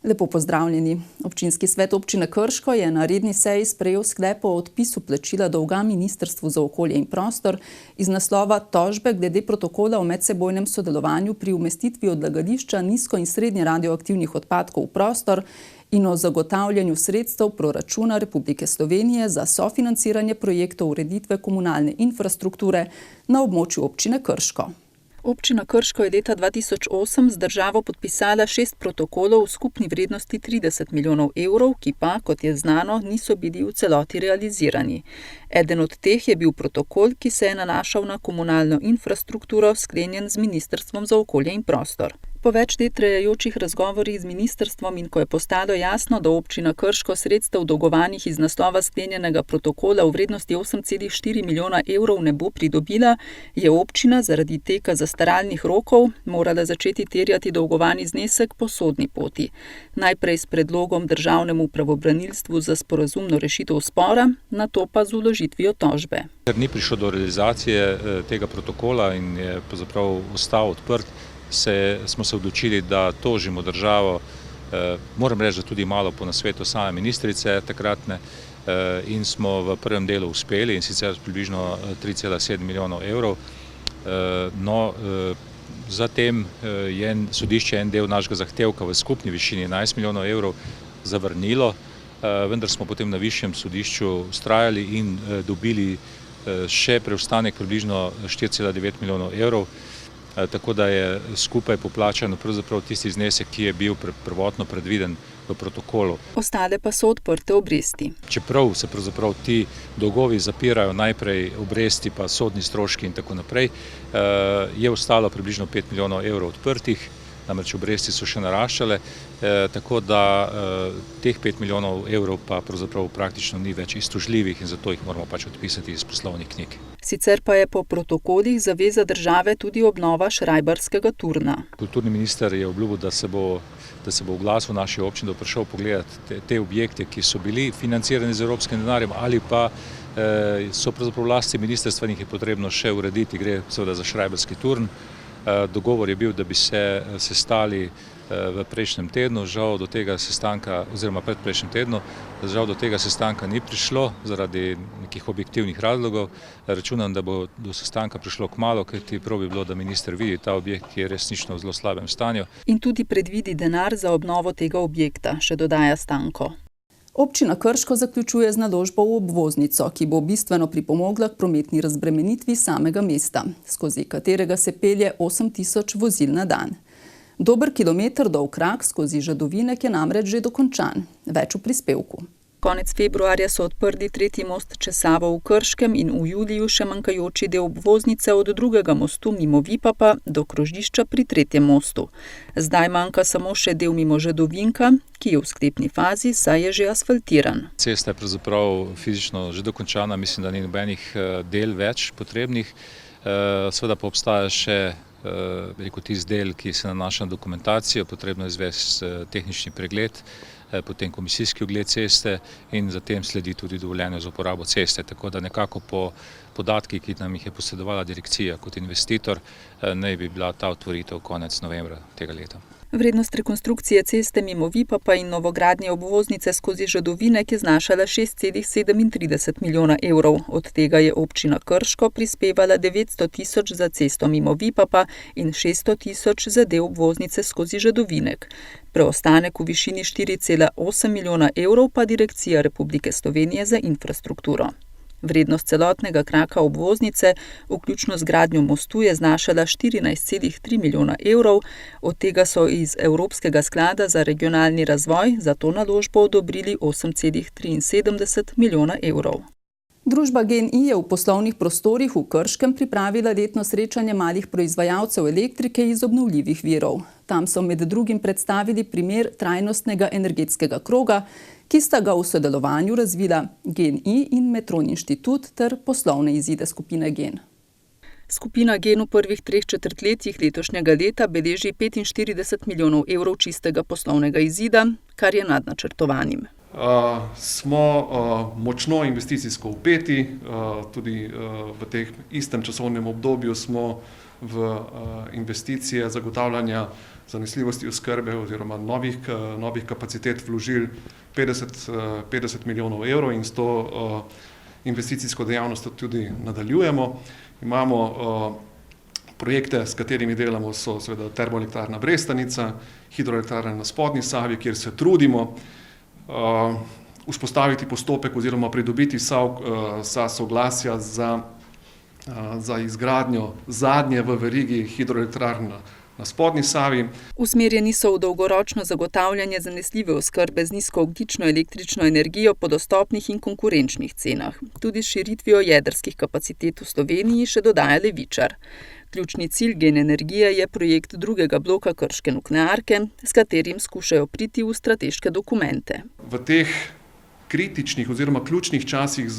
Lepo pozdravljeni. Občinski svet občine Krško je na redni seji sprejel sklep o odpisu plačila dolga Ministrstvu za okolje in prostor iz naslova tožbe glede protokola o medsebojnem sodelovanju pri umestitvi odlagališča nizko- in srednje radioaktivnih odpadkov v prostor in o zagotavljanju sredstev proračuna Republike Slovenije za sofinanciranje projektov ureditve komunalne infrastrukture na območju občine Krško. Občina Krško je leta 2008 z državo podpisala 6 protokolov v skupni vrednosti 30 milijonov evrov, ki pa, kot je znano, niso bili v celoti realizirani. Eden od teh je bil protokol, ki se je nanašal na komunalno infrastrukturo, sklenjen z Ministrstvom za okolje in prostor. Po več let trajajočih razgovorih z ministrstvom in ko je postalo jasno, da občina Krško sredstev dolgovanih iz naslova sklenjenega protokola v vrednosti 8,4 milijona evrov ne bo pridobila, je občina zaradi teka zastaralnih rokov morala začeti terjati dolgovani znesek po sodni poti. Najprej s predlogom državnemu pravobranilstvu za sporazumno rešitev spora, nato pa z vložitvijo tožbe. Ker ni prišlo do realizacije tega protokola in je pravzaprav ostal odprt, smo se odločili, da tožimo državo, moram reči, da tudi malo po nasvetu same ministrice takratne, in smo v prvem delu uspeli, in sicer približno 3,7 milijonov evrov. Zatem je sodišče en del našega zahtevka v skupni višini 11 milijonov evrov zavrnilo, vendar smo potem na višjem sodišču vztrajali in dobili še preostanek približno 4,9 milijonov evrov. Tako da je skupaj poplačano pravzaprav tisti znesek, ki je bil prvotno predviden v protokolu. Ostale pa so odprte obresti. Čeprav se pravzaprav ti dolgovi zapirajo, najprej obresti pa sodni stroški in tako naprej, je ostalo približno 5 milijonov evrov odprtih, namreč obresti so še naraščale, tako da teh 5 milijonov evrov pa pravzaprav praktično ni več iztožljivih in zato jih moramo pač odpisati iz poslovnih knjig. Sicer pa je po protokolih zaveza države tudi obnova Šrajbarskega turna. Kulturni minister je obljubil, da se bo oglasil v naši občini, da bo prišel pogledati te objekte, ki so bili financirani z evropskim denarjem ali pa so pravzaprav v lasti ministrstva in jih je potrebno še urediti, gre seveda za Šrajbarski turn. Dogovor je bil, da bi se sestali v prejšnjem tednu, žal do tega sestanka, oziroma predprejšnjem tednu, žal do tega sestanka ni prišlo zaradi nekih objektivnih razlogov. Računam, da bo do sestanka prišlo kmalu, kajti prav bi bilo, da minister vidi ta objekt, ki je resnično v zelo slabem stanju. In tudi predvidi denar za obnovo tega objekta, še dodaja Stanko. Občina Krško zaključuje z naložbo v obvoznico, ki bo bistveno pripomogla k prometni razbremenitvi samega mesta, skozi katerega se pelje 8.000 vozil na dan. Dober kilometer dolg krak skozi Žadovinek je namreč že dokončan. Več v prispevku. Konec februarja so odprli tretji most čez Savo v Krškem in v juliju še manjkajoči del obvoznice od drugega mostu mimo Vipapa do krožišča pri tretjem mostu. Zdaj manjka samo še del mimo Žadovinka, ki je v sklepni fazi, saj je že asfaltiran. Cesta je pravzaprav fizično že dokončana, mislim, da ni nobenih del več potrebnih. Seveda pa obstaja še tisti del, ki se nanaša na dokumentacijo, potrebno je izvesti tehnični pregled, potem komisijski ogled ceste in zatem sledi tudi dovoljenje za uporabo ceste. Tako da nekako po podatkih, ki nam jih je posredovala direkcija kot investitor, naj bi bila ta otvoritev konec novembra tega leta. Vrednost rekonstrukcije ceste mimo Vipapa in novogradnje obvoznice skozi Žadovinek je znašala 6,37 milijona evrov. Od tega je občina Krško prispevala 900 tisoč za cesto mimo Vipapa in 600 tisoč za del obvoznice skozi Žadovinek. Preostanek v višini 4,8 milijona evrov pa Direkcija Republike Slovenije za infrastrukturo. Vrednost celotnega kraka obvoznice, vključno z gradnjo mostu, je znašala 14,3 milijona evrov, od tega so iz Evropskega sklada za regionalni razvoj za to naložbo odobrili 8,73 milijona evrov. Družba GEN-I je v poslovnih prostorih v Krškem pripravila letno srečanje malih proizvajalcev elektrike iz obnovljivih virov. Tam so med drugim predstavili primer trajnostnega energetskega kroga, ki sta ga v sodelovanju razvila GEN-I in Metron Inštitut ter poslovne izide skupine GEN. Skupina GEN v prvih 3 četrtletjih letošnjega leta beleži 45 milijonov evrov čistega poslovnega izida, kar je nad načrtovanim. Smo močno investicijsko vpeti, tudi v tem istem časovnem obdobju smo v investicije zagotavljanja zanesljivosti oskrbe oziroma novih kapacitet vložili 50 milijonov evrov in s to investicijsko dejavnost tudi nadaljujemo. Imamo projekte, s katerimi delamo, so seveda termoelektrarna Brestanica, hidroelektrarna na Spodnji Savi, kjer se trudimo vzpostaviti postopek oziroma pridobiti vsa soglasja za izgradnjo zadnje v verigi hidroelektrarn na Spodnji Savi. Usmerjeni so v dolgoročno zagotavljanje zanesljive oskrbe z nizkoogljično električno energijo po dostopnih in konkurenčnih cenah. Tudi s širitvijo jedrskih kapacitet v Sloveniji, še dodaja Levičar. Ključni cilj Gen energije je projekt drugega bloka krške nuklearke, s katerim skušajo priti v strateške dokumente. V teh kritičnih oziroma ključnih časih,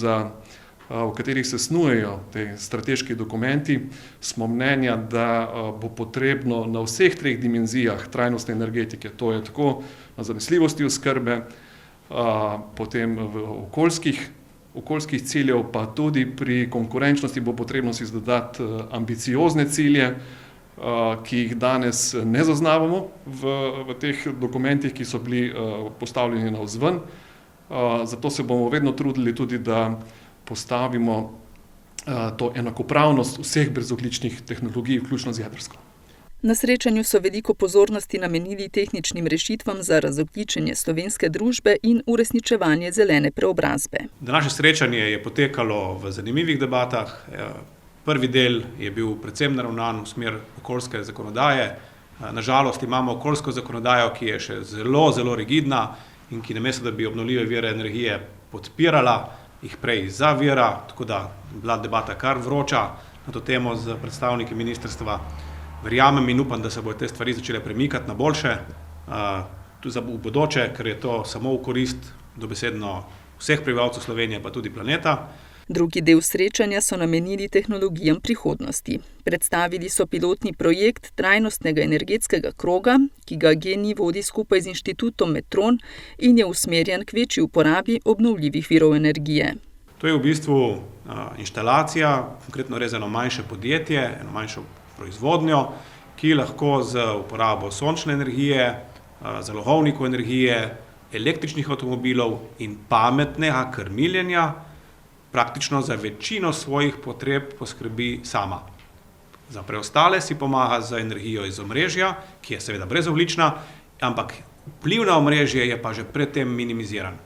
v katerih se snujejo te strateški dokumenti, smo mnenja, da bo potrebno na vseh treh dimenzijah trajnostne energetike, to je tako na zanesljivosti oskrbe, potem v okoljskih ciljev, pa tudi pri konkurenčnosti bo potrebno si zadati ambiciozne cilje, ki jih danes ne zaznavamo v teh dokumentih, ki so bili postavljeni navzven. Zato se bomo vedno trudili tudi, da postavimo to enakopravnost vseh brezogljičnih tehnologij, vključno z jedrsko. Na srečanju so veliko pozornosti namenili tehničnim rešitvam za razogljičenje slovenske družbe in uresničevanje zelene preobrazbe. Današnje srečanje je potekalo v zanimivih debatah. Prvi del je bil predvsem naravnan v smer okoljske zakonodaje. Nažalost imamo okoljsko zakonodajo, ki je še zelo, zelo rigidna in ki namesto, da bi obnovljive vire energije podpirala, jih prej zavira, tako da je bila debata kar vroča na to temo z predstavniki ministrstva. Verjamem in upam, da se bodo te stvari začele premikati na boljše, tudi v bodoče, ker je to samo v korist dobesedno vseh prebivalcev Slovenije, pa tudi planeta. Drugi del srečanja so namenili tehnologijam prihodnosti. Predstavili so pilotni projekt trajnostnega energetskega kroga, ki ga GEN-I vodi skupaj z inštitutom Metron in je usmerjen k večji uporabi obnovljivih virov energije. To je v bistvu inštalacija, konkretno res eno manjše podjetje, eno manjšo proizvodnjo, ki lahko z uporabo sončne energije, zalogovnikov energije, električnih avtomobilov in pametnega krmiljenja praktično za večino svojih potreb poskrbi sama. Za preostale si pomaga z energijo iz omrežja, ki je seveda brezogljična, ampak vpliv na omrežje je pa že pred tem minimiziran.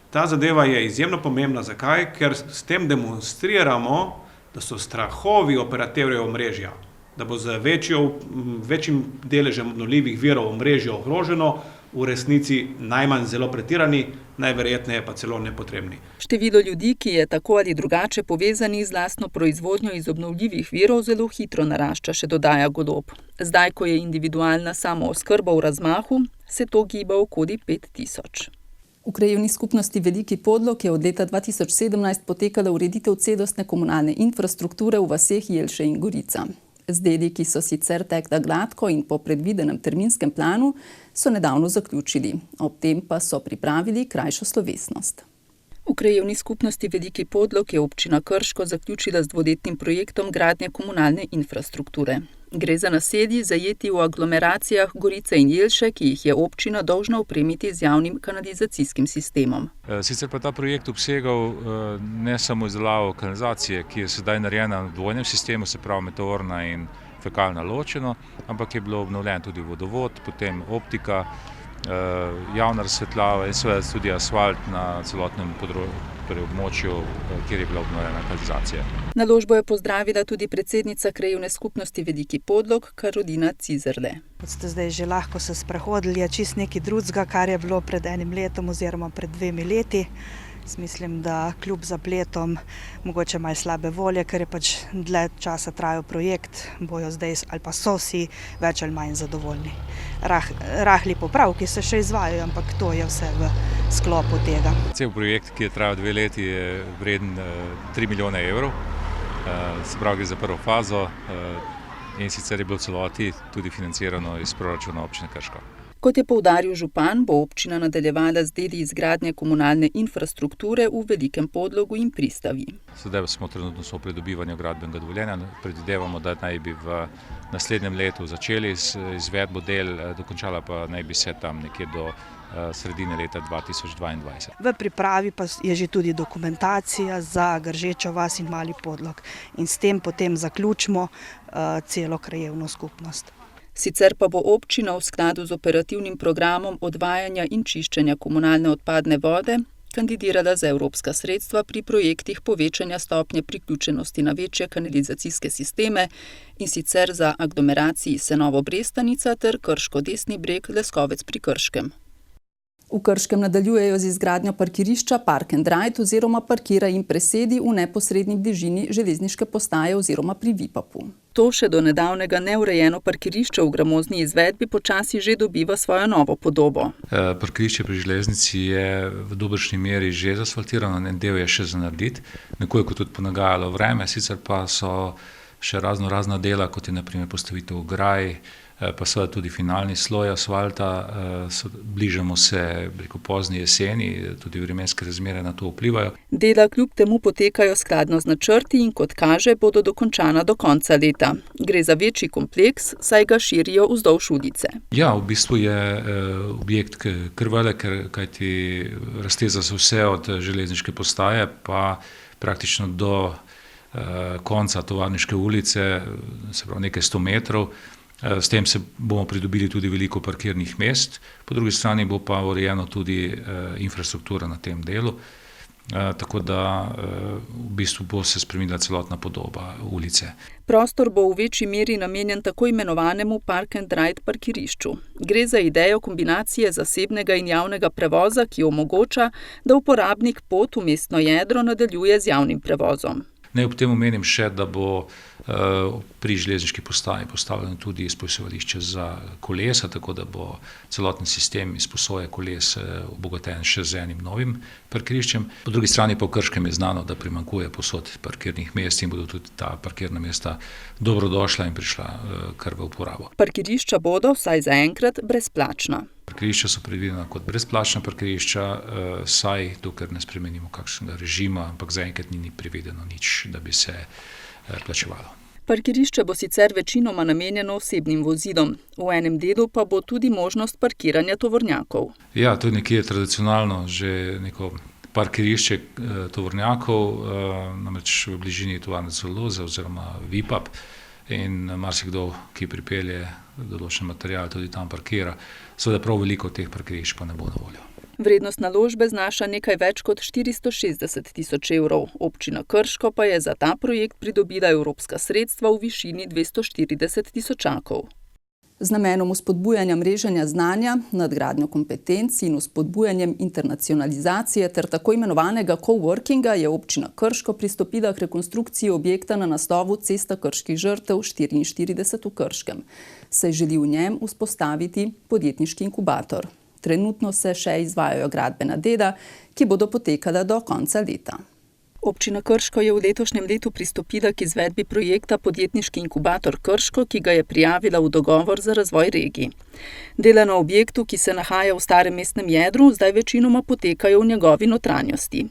Ta zadeva je izjemno pomembna. Zakaj? Ker s tem demonstriramo, da so strahovi operaterjev omrežja, da bo z večjim deležem obnovljivih virov omrežja ogroženo, v resnici najmanj zelo pretirani, najverjetneje pa celo nepotrebni. Število ljudi, ki je tako ali drugače povezani z lastno proizvodnjo iz obnovljivih virov, zelo hitro narašča, še dodaja Golob. Zdaj, ko je individualna samooskrba v razmahu, se to giba okoli 5000. V krajevni skupnosti Veliki Podlog je od leta 2017 potekala ureditev celostne komunalne infrastrukture v vaseh Jelše in Gorica. Z deli, ki so sicer tekla gladko in po predvidenem terminskem planu, so nedavno zaključili. Ob tem pa so pripravili krajšo slovesnost. V krajevni skupnosti Veliki Podlog je občina Krško zaključila z dvoletnim projektom gradnje komunalne infrastrukture. Gre za naselji, zajeti v aglomeracijah Gorice in Jelše, ki jih je občina dolžna opremiti z javnim kanalizacijskim sistemom. Sicer pa ta projekt obsegal ne samo izdelavo kanalizacije, ki je sedaj narejena v dvojnem sistemu, se pravi meteorna in fekalna ločeno, ampak je bilo obnovljen tudi vodovod, potem optika, javna razsvetljava in seveda tudi asfalt na celotnem območju, kjer je bila obnovljena kanalizacija. Naložbo je pozdravila tudi predsednica krajevne skupnosti Veliki Podlog, Karolina Cizerle. Kot ste zdaj že lahko se sprehodili, je čist nekaj drugega, kar je bilo pred enim letom oziroma pred 2 leti. Mislim, da kljub zapletom, mogoče malo slabe volje, ker je pač dlje časa trajal projekt, bojo zdaj ali pa so vsi več ali manj zadovoljni. Rahli popravki se še izvajajo, ampak to je vse v sklopu tega. Cel projekt, ki je trajal 2 leti, je vreden 3 milijone evrov. Se pravi, gre za prvo fazo in sicer je bilo celoti tudi financirano iz proračuna občine Krško. Kot je poudaril župan, bo občina nadaljevala z deli izgradnje komunalne infrastrukture v Velikem Podlogu in Pristavi. Sedaj smo trenutno v pridobivanju gradbenega dovoljenja. Predvidevamo, da naj bi v naslednjem letu začeli z izvedbo del, dokončala pa naj bi se tam nekje do sredine leta 2022. V pripravi pa je že tudi dokumentacija za Gržečo vas in Mali Podlog in s tem potem zaključimo celo krajevno skupnost. Sicer pa bo občina v skladu z operativnim programom odvajanja in čiščenja komunalne odpadne vode kandidirala za evropska sredstva pri projektih povečanja stopnje priključenosti na večje kanalizacijske sisteme, in sicer za aglomeraciji Senovo-Brestanica ter Krško-Desni breg Leskovec pri Krškem. V Krškem nadaljujejo z izgradnjo parkirišča Park and Ride oziroma Parkiraj in presedi v neposredni bližini železniške postaje oziroma pri Vipapu. To še do nedavnega neurejeno parkirišče v gramozni izvedbi počasi že dobiva svojo novo podobo. Parkirišče pri železnici je v dobršni meri že zasfaltirano, en del je še za narediti, nekoliko tudi ponagajalo vreme, sicer pa so še razna dela, kot je na primer postavitev ograj, pa seveda tudi finalni sloj asfalta, bližamo se pozni jeseni, tudi vremenske razmere na to vplivajo. Dela kljub temu potekajo skladno z načrti in kot kaže, bodo dokončana do konca leta. Gre za večji kompleks, saj ga širijo vzdolž ulice. Ja, v bistvu je objekt kar velik, kajti razteza se vse od železniške postaje pa praktično do konca Tovarniške ulice, se pravi nekaj 100 metrov. S tem se bomo pridobili tudi veliko parkirnih mest, po drugi strani bo pa urejeno tudi infrastruktura na tem delu, tako da v bistvu bo se spremenila celotna podoba ulice. Prostor bo v večji meri namenjen tako imenovanemu Park and Ride parkirišču. Gre za idejo kombinacije zasebnega in javnega prevoza, ki omogoča, da uporabnik pot v mestno jedro nadaljuje z javnim prevozom. Naj ob tem omenim še, da bo pri železniški postaji postavljeno tudi izposojališče za kolesa, tako da bo celoten sistem izposoje koles obogaten še z enim novim parkiriščem. Po drugi strani pa v Krškem je znano, da primanjkuje povsod parkirnih mest in bodo tudi ta parkirna mesta dobrodošla in prišla kar v uporabo. Parkirišča bodo, vsaj zaenkrat, brezplačna. Parkirišča so predvidena kot brezplačna parkirišča, saj dokler ne spremenimo kakšnega režima, ampak zaenkrat ni predvideno nič, da bi se plačevalo. Parkirišče bo sicer večinoma namenjeno osebnim vozilom, v enem delu pa bo tudi možnost parkiranja tovornjakov. Ja, to je nekje tradicionalno že neko parkirišče tovornjakov, namreč v bližini tovarne celuloze oziroma Vipap, in marsikdo, ki pripelje določen material, tudi tam parkira. Seveda prav veliko teh parkirišč pa ne bo na voljo. Vrednost naložbe znaša nekaj več kot 460 tisoč evrov. Občina Krško pa je za ta projekt pridobila evropska sredstva v višini 240 tisočakov. Z namenom vzpodbujanja mreženja znanja, nadgradnjo kompetenc in vzpodbujanjem internacionalizacije ter tako imenovanega coworkinga je občina Krško pristopila k rekonstrukciji objekta na naslovu Cesta krških žrtev 44 v Krškem. Saj želi v njem vzpostaviti podjetniški inkubator. Trenutno se še izvajajo gradbena dela, ki bodo potekala do konca leta. Občina Krško je v letošnjem letu pristopila k izvedbi projekta Podjetniški inkubator Krško, ki ga je prijavila v dogovor za razvoj regij. Dela na objektu, ki se nahaja v starem mestnem jedru, zdaj večinoma potekajo v njegovi notranjosti.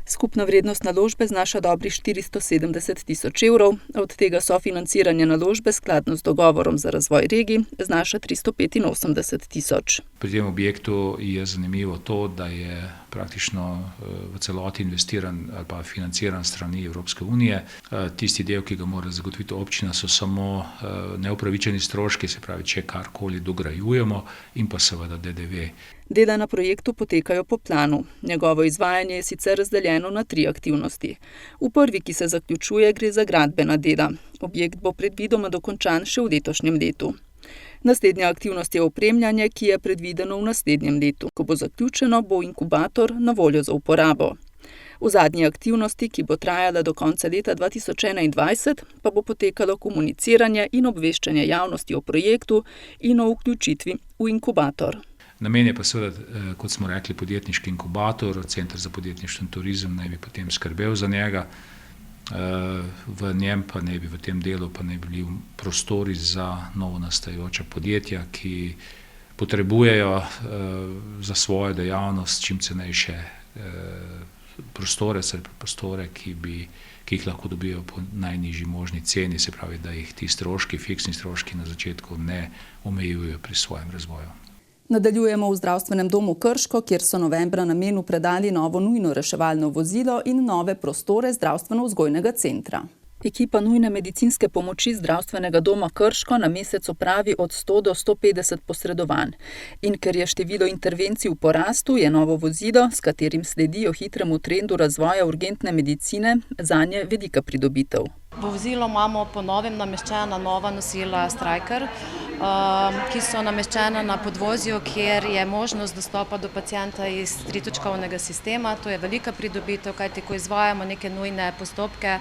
Skupna vrednost naložbe znaša dobrih 470 tisoč evrov, od tega sofinanciranje naložbe skladno z dogovorom za razvoj regij znaša 385 tisoč. Pri tem objektu je zanimivo to, da je praktično v celoti investiran ali pa financiran strani Evropske unije. Tisti del, ki ga mora zagotoviti občina, so samo neupravičeni stroški, se pravi, če karkoli dograjujemo, in pa seveda DDV. Dela na projektu potekajo po planu. Njegovo izvajanje je sicer razdeljeno na 3 aktivnosti. V prvi, ki se zaključuje, gre za gradbena dela. Objekt bo predvidoma dokončan še v letošnjem letu. Naslednja aktivnost je opremljanje, ki je predvideno v naslednjem letu. Ko bo zaključeno, bo inkubator na voljo za uporabo. V zadnji aktivnosti, ki bo trajala do konca leta 2021, pa bo potekalo komuniciranje in obveščanje javnosti o projektu in o vključitvi v inkubator. Namen je pa seveda, kot smo rekli, podjetniški inkubator, Center za podjetništvo in turizem naj bi potem skrbel za njega. V njem pa naj bi v tem delu pa naj bili prostori za novo nastajajoča podjetja, ki potrebujejo za svojo dejavnost čim cenejše prostore, ki jih lahko dobijo po najnižji možni ceni, se pravi, da jih ti stroški, fiksni stroški na začetku ne omejujejo pri svojem razvoju. Nadaljujemo v zdravstvenem domu Krško, kjer so novembra namenu predali novo nujno reševalno vozilo in nove prostore zdravstveno-vzgojnega centra. Ekipa nujne medicinske pomoči zdravstvenega doma Krško na mesec opravi od 100 do 150 posredovanj. In ker je število intervencij v porastu, je novo vozilo, s katerim sledijo hitremu trendu razvoja urgentne medicine, zanje velika pridobitev. V vozilu imamo po novem nameščena nova nosila Stryker, ki so nameščena na podvozju, kjer je možnost dostopa do pacienta iz tritočkovnega sistema. To je velika pridobitev, kajti ko izvajamo neke nujne postopke,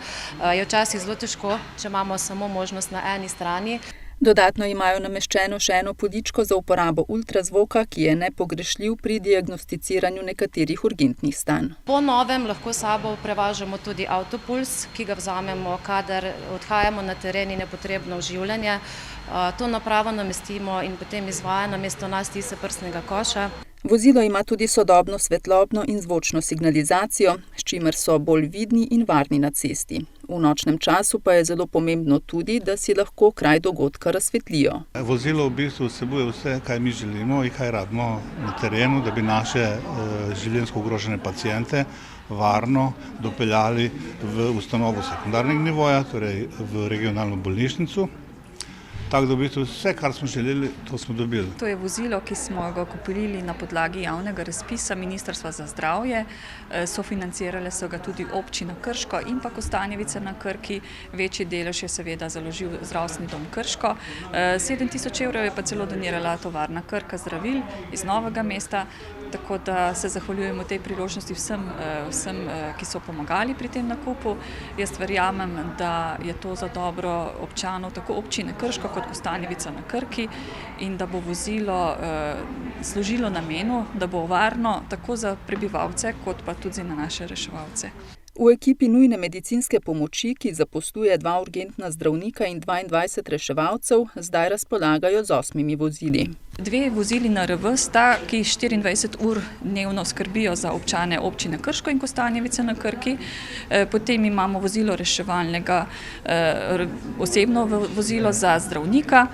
je včasih zelo težko, če imamo samo možnost na eni strani. Dodatno imajo nameščeno še eno podičko za uporabo ultrazvoka, ki je nepogrešljiv pri diagnosticiranju nekaterih urgentnih stanj. Po novem lahko s sabo prevažamo tudi avtopuls, ki ga vzamemo, kadar odhajamo na teren in je potrebno oživljanje. To napravo namestimo in potem izvaja namesto nas prstnega koša. Vozilo ima tudi sodobno svetlobno in zvočno signalizacijo, s čimer so bolj vidni in varni na cesti. V nočnem času pa je zelo pomembno tudi, da si lahko kraj dogodka razsvetlijo. Vozilo v bistvu vsebuje vse, kaj mi želimo in kaj rabimo na terenu, da bi naše življenjsko ogrožene paciente varno dopeljali v ustanovo sekundarnega nivoja, torej v regionalno bolnišnico. Tako da v bistvu vse, kar smo želeli, to smo dobili. To je vozilo, ki smo ga kupili na podlagi javnega razpisa Ministrstva za zdravje. Sofinancirale so ga tudi občina Krško in pa Kostanjevica na Krki. Večji delež je seveda založil zdravstveni dom Krško. 7.000 evrov je pa celo donirala tovarna Krka zdravil iz Novega mesta. Tako da se zahvaljujemo tej priložnosti vsem, ki so pomagali pri tem nakupu. Jaz verjamem, da je to za dobro občanov, tako občine Krško kot Kostanjevica na Krki in da bo vozilo služilo namenu, da bo varno tako za prebivalce kot pa tudi za naše reševalce. V ekipi nujne medicinske pomoči, ki zaposluje 2 urgentna zdravnika in 22 reševalcev, zdaj razpolagajo z 8 vozili. 2 vozili NRV sta, ki 24 ur dnevno skrbijo za občane občine Krško in Kostanjevice na Krki. Potem imamo vozilo reševalnega, osebno vozilo za zdravnika.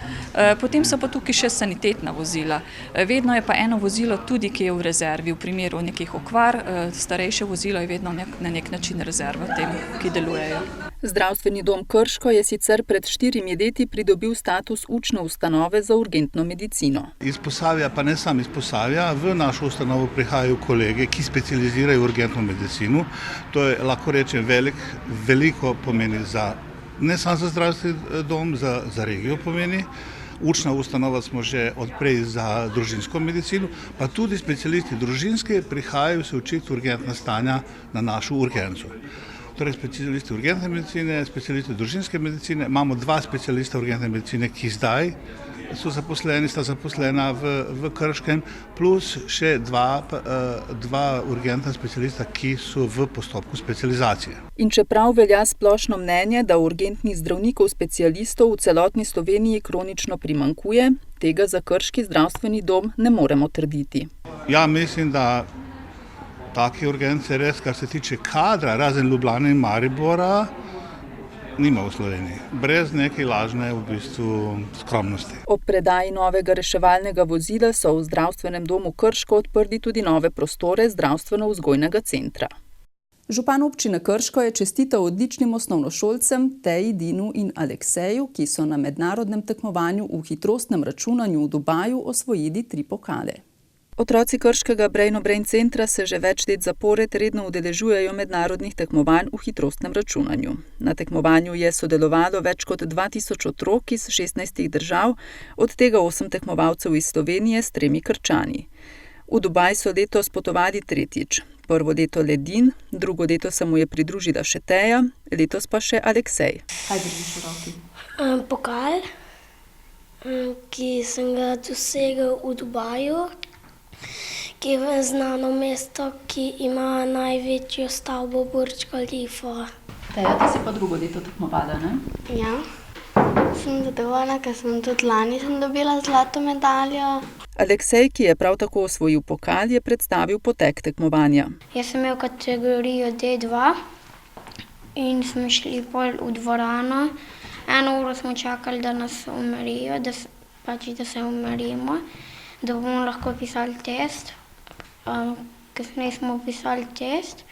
Potem so pa tukaj še sanitetna vozila. Vedno je pa eno vozilo tudi, ki je v rezervi v primeru nekih okvar. Starejše vozilo je vedno na nek način rezerva tem, ki delujejo. Zdravstveni dom Krško je sicer pred 4 leti pridobil status učne ustanove za urgentno medicino. Iz Posavja, pa ne samo iz Posavja, v našo ustanovo prihajajo kolege, ki specializirajo urgentno medicino. To je, lahko rečem, veliko pomeni ne samo za zdravstveni dom, za regijo pomeni. Učna ustanova smo že odprej za družinsko medicino, pa tudi specialisti družinske prihajajo se učiti urgentna stanja na našo urgenco. Torej specialisti urgentne medicine, specialisti družinske medicine, imamo 2 specialista urgentne medicine, ki zdaj sta zaposlena v Krškem, plus še 2 urgentna specialista, ki so v postopku specializacije. In čeprav velja splošno mnenje, da urgentnih zdravnikov specialistov v celotni Sloveniji kronično primanjkuje, tega za krški zdravstveni dom ne moremo trditi. Ja, mislim, da take urgence res, kar se tiče kadra, razen Ljubljane in Maribora, nima v Sloveniji. Brez neke lažne v bistvu skromnosti. Ob predaji novega reševalnega vozila so v zdravstvenem domu Krško odprli tudi nove prostore zdravstveno-vzgojnega centra. Župan občine Krško je čestital odličnim osnovnošolcem Teji, Dinu in Alekseju, ki so na mednarodnem tekmovanju v hitrostnem računanju v Dubaju osvojili 3 pokale. Otroci Krškega Brain-on-Brain centra se že več let zapored redno udeležujejo mednarodnih tekmovanj v hitrostnem računanju. Na tekmovanju je sodelovalo več kot 2000 otrok iz 16 držav, od tega 8 tekmovalcev iz Slovenije s 3 Krčani. V Dubaj so letos potovali 3. Prvo leto Ledin, drugo leto se mu je pridružila še Teja, letos pa še Aleksej. Kaj držiš v roki? Pokal, ki sem ga dosegel v Dubaju, ki je znano mesto, ki ima največjo stavbo Burj Khalifa. Teja, ti si pa drugo leto tekmovala, ne? Ja, sem zadovoljna, ker sem tudi lani dobila zlato medaljo. Aleksej, ki je prav tako osvojil pokal, je predstavil potek tekmovanja. Jaz sem imel kategorijo D2 in smo šli pol v dvorano. 1 uro smo čakali, da nas umirijo, da se umirimo, da bomo lahko pisali test. Kasneje smo pisali test,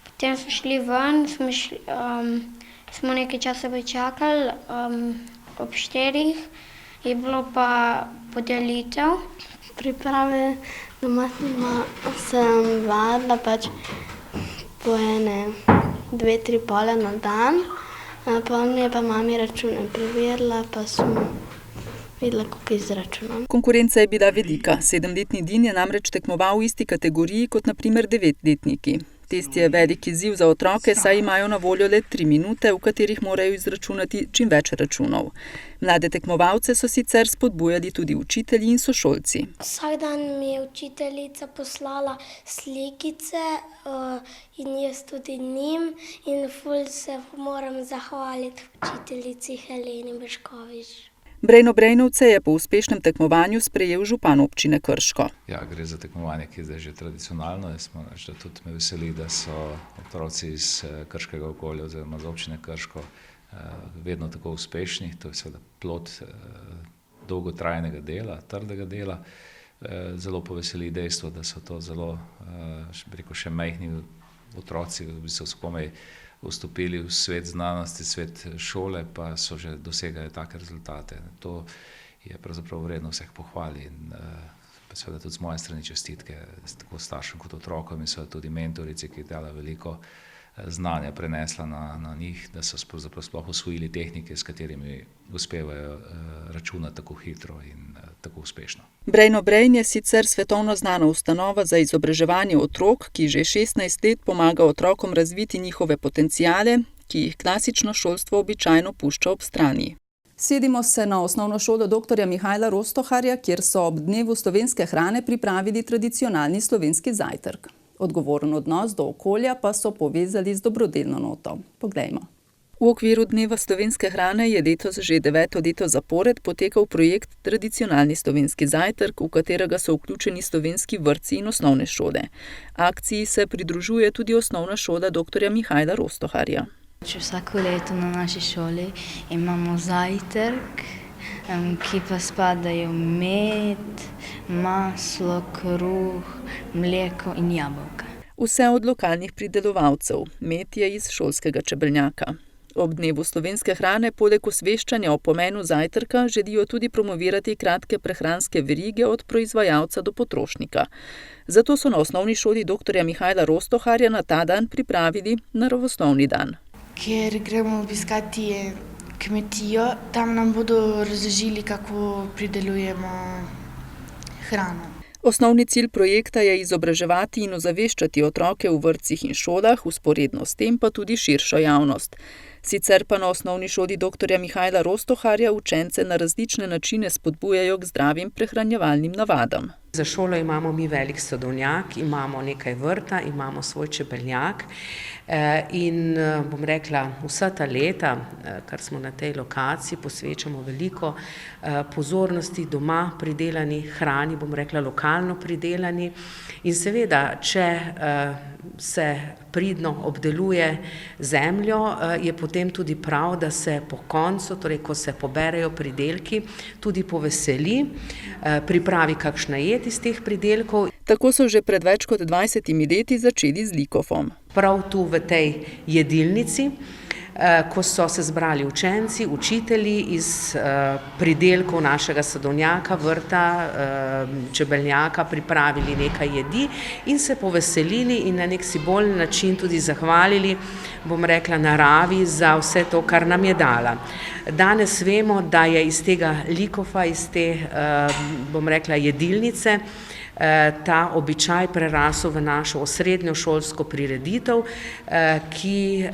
potem smo šli ven, smo nekaj časa počakali, ob 4 je bilo pa podelitev. Priprave doma sem vadila po ene 2-3 pole na dan, potem je pa mami račune preverila, pa sem videla, kako izračunam. Konkurenca je bila velika. 7-letni Din je namreč tekmoval v isti kategoriji kot na primer 9-letniki. Test je velik izziv za otroke, saj imajo na voljo le 3 minute, v katerih morajo izračunati čim več računov. Mlade tekmovalce so sicer spodbujali tudi učitelji in sošolci. Vsak dan mi je učiteljica poslala slikice in jaz tudi njim in ful se moram zahvaliti učiteljici Heleni Brškovič. Brejno-Brejnovce je po uspešnem tekmovanju sprejel župan občine Krško. Ja, gre za tekmovanje, ki je zdaj že tradicionalno. Jaz moram reči, da tudi me veseli, da so otroci iz krškega okolja oziroma iz občine Krško vedno tako uspešni. To je seveda plod dolgotrajnega dela, trdega dela. Zelo poveseli dejstvo, da so to zelo, še majhni otroci, ki so skomaj vstopili v svet znanosti, svet šole, pa so že dosegali take rezultate. To je pravzaprav vredno vseh pohvali in seveda tudi z moje strani čestitke, tako staršem kot otrokom in seveda tudi mentorici, ki je dala veliko znanja prenesla na njih, da so pravzaprav sploh osvojili tehnike, s katerimi uspevajo računati tako hitro in tako uspešno. Brejno-Brejn je sicer svetovno znana ustanova za izobraževanje otrok, ki že 16 let pomaga otrokom razviti njihove potenciale, ki jih klasično šolstvo običajno pušča ob strani. Sedimo se na osnovno šolo dr. Mihajla Rostoharja, kjer so ob dnevu slovenske hrane pripravili tradicionalni slovenski zajtrk. Odgovoren odnos do okolja pa so povezali z dobrodelno noto. Poglejmo. V okviru dneva slovenske hrane je letos že 9. leto zapored potekal projekt Tradicionalni slovenski zajtrk, v katerega so vključeni slovenski vrtci in osnovne šole. Akciji se pridružuje tudi osnovna šola dr. Mihajla Rostoharja. Vsako leto na naši šoli imamo zajtrk, ki pa spadajo med, maslo, kruh, mleko in jabolka. Vse od lokalnih pridelovalcev. Med je iz šolskega čebelnjaka. Ob dnevu slovenske hrane poleg osveščanja o pomenu zajtrka želijo tudi promovirati kratke prehranske verige od proizvajalca do potrošnika. Zato so na osnovni šoli dr. Mihajla Rostoharja na ta dan pripravili naravoslovni dan. Ker gremo obiskati kmetijo, tam nam bodo razložili, kako pridelujemo hrano. Osnovni cilj projekta je izobraževati in ozaveščati otroke v vrtcih in šolah, vzporedno s tem pa tudi širšo javnost. Sicer pa na osnovni šoli dr. Mihajla Rostoharja učence na različne načine spodbujajo k zdravim prehranjevalnim navadam. Za šolo imamo mi velik sadovnjak, imamo nekaj vrta, imamo svoj čebeljak in bom rekla, vsa ta leta, kar smo na tej lokaciji, posvečamo veliko pozornosti doma pridelani hrani, bom rekla lokalno pridelani in seveda, če se pridno obdeluje zemljo, je potem tudi prav, da se po koncu, torej ko se poberejo pridelki, tudi poveseli, pripravi kakšna jed iz teh pridelkov. Tako so že pred več kot 20 leti začeli z likofom. Prav tu v tej jedilnici, ko so se zbrali učenci, učitelji iz pridelkov našega sadovnjaka, vrta, čebeljaka, pripravili nekaj jedi in se poveselili in na nek simbolen način tudi zahvalili, bom rekla, naravi za vse to, kar nam je dala. Danes vemo, da je iz tega likofa, iz te, bom rekla, jedilnice, ta običaj prerasel v našo osrednjo šolsko prireditev, ki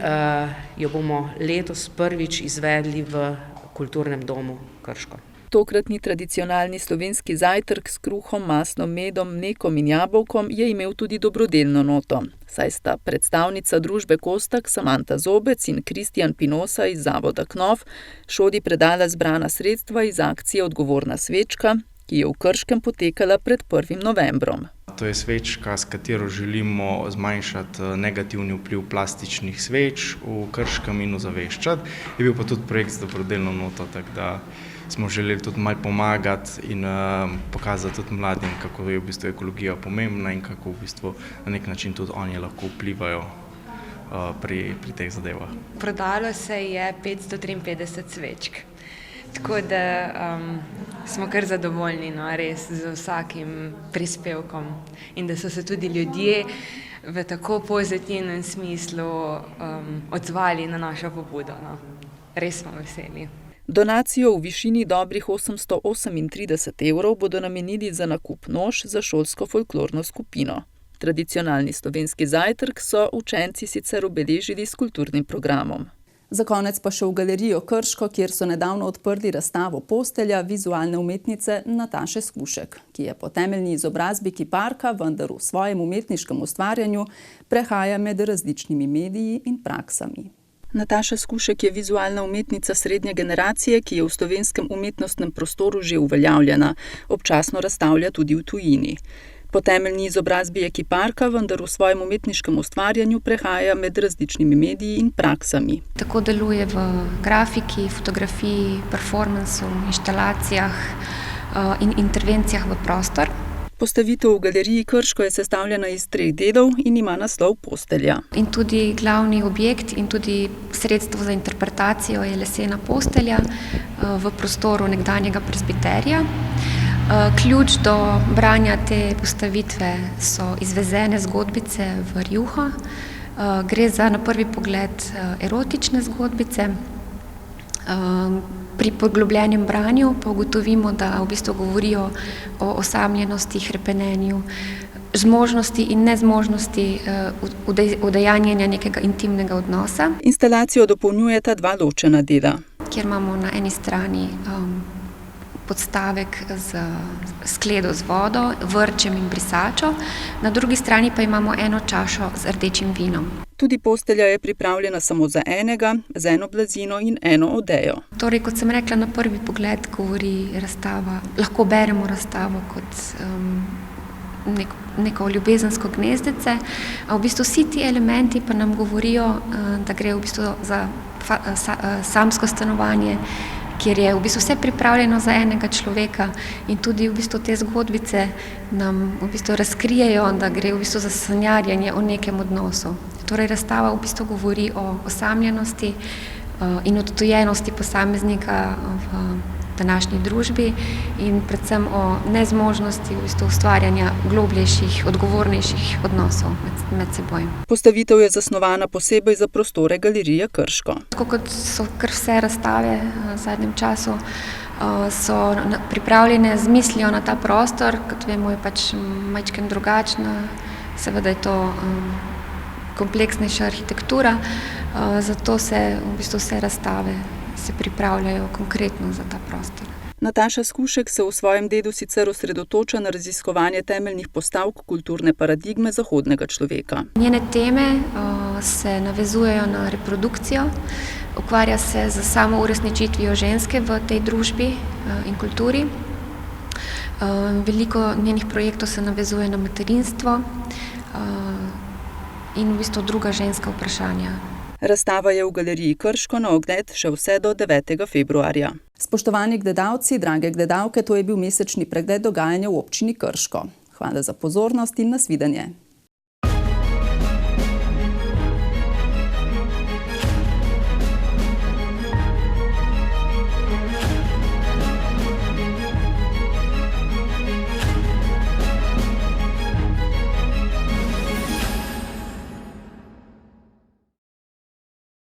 jo bomo letos prvič izvedli v Kulturnem domu Krško. Tokratni tradicionalni slovenski zajtrk s kruhom, maslom, medom, mlekom in jabolkom je imel tudi dobrodelno noto, saj sta predstavnica družbe Kostak Samanta Zobec in Kristjan Pinosa iz zavoda KNOV šoli predala zbrana sredstva iz akcije Odgovorna svečka, ki je v Krškem potekala pred 1. novembrom. To je svečka, s katero želimo zmanjšati negativni vpliv plastičnih sveč v Krškem in ozaveščati. Je bil pa tudi projekt z dobrodelno noto, tako da smo želeli tudi malo pomagati in pokazati tudi mladim, kako je v bistvu ekologija pomembna in kako v bistvu na nek način tudi oni lahko vplivajo pri teh zadevah. Prodalo se je 553 svečk, tako da smo kar zadovoljni, res z vsakim prispevkom in da so se tudi ljudje v tako pozitivnem smislu odzvali na našo pobudo. Res smo veseli. Donacijo v višini dobrih 838 evrov bodo namenili za nakup noš za šolsko folklorno skupino. Tradicionalni slovenski zajtrk so učenci sicer obeležili s kulturnim programom. Za konec pa še v galerijo Krško, kjer so nedavno odprli razstavo postelja vizualne umetnice Nataše Skušek, ki je po temeljni izobrazbi kiparka, vendar v svojem umetniškem ustvarjanju prehaja med različnimi mediji in praksami. Nataša Skušek je vizualna umetnica srednje generacije, ki je v slovenskem umetnostnem prostoru že uveljavljena, občasno razstavlja tudi v tujini. Po temeljni izobrazbi je kiparka, vendar v svojem umetniškem ustvarjanju prehaja med različnimi mediji in praksami. Tako deluje v grafiki, fotografiji, performansu, inštalacijah in intervencijah v prostor. Postavitev v galeriji Krško je sestavljena iz 3 delov in ima naslov Postelja. In tudi glavni objekt in tudi sredstvo za interpretacijo je lesena postelja v prostoru nekdanjega presbiterija. Ključ do branja te postavitve so izvezene zgodbice v rjuho. Gre za na prvi pogled erotične zgodbice. Pri poglobljenem branju pa ugotovimo, da v bistvu govorijo o osamljenosti, hrepenenju, zmožnosti in nezmožnosti udejanjenja nekega intimnega odnosa. Instalacijo dopolnjujeta 2 ločena dela. Kjer imamo na eni strani podstavek z skledo z vodo, vrčem in brisačo, na drugi strani pa imamo eno čašo z rdečim vinom. Tudi postelja je pripravljena samo za enega, z eno blazino in eno odejo. Torej, kot sem rekla, na prvi pogled govori razstava, lahko beremo razstavo kot neko ljubezensko gnezdice, a v bistvu vsi ti elementi pa nam govorijo, da gre v bistvu za samsko stanovanje, kjer je v bistvu vse pripravljeno za enega človeka in tudi v bistvu te zgodbice nam v bistvu razkrijejo, da gre v bistvu za sanjarjenje o nekem odnosu. Torej, razstava v bistvu govori o osamljenosti in odtujenosti posameznika v današnji družbi in predvsem o nezmožnosti v bistvu ustvarjanja globljejših, odgovornejših odnosov med seboj. Postavitev je zasnovana posebej za prostore galerije Krško. Tako kot so kar vse razstave v zadnjem času, so pripravljene z mislijo na ta prostor, kot vemo, je pač majčkeno drugačna, seveda je to kompleksnejša arhitektura, zato se v bistvu vse razstave se pripravljajo konkretno za ta prostor. Nataša Skušek se v svojem delu sicer osredotoča na raziskovanje temeljnih postavk kulturne paradigme zahodnega človeka. Njene teme se navezujejo na reprodukcijo, ukvarja se z samo uresničitvijo ženske v tej družbi in kulturi. Veliko njenih projektov se navezuje na materinstvo in v bistvu druga ženska vprašanja. Razstava je v galeriji Krško na ogled še vse do 9. februarja. Spoštovani gledalci, drage gledalke, to je bil mesečni pregled dogajanja v občini Krško. Hvala za pozornost in nasvidenje.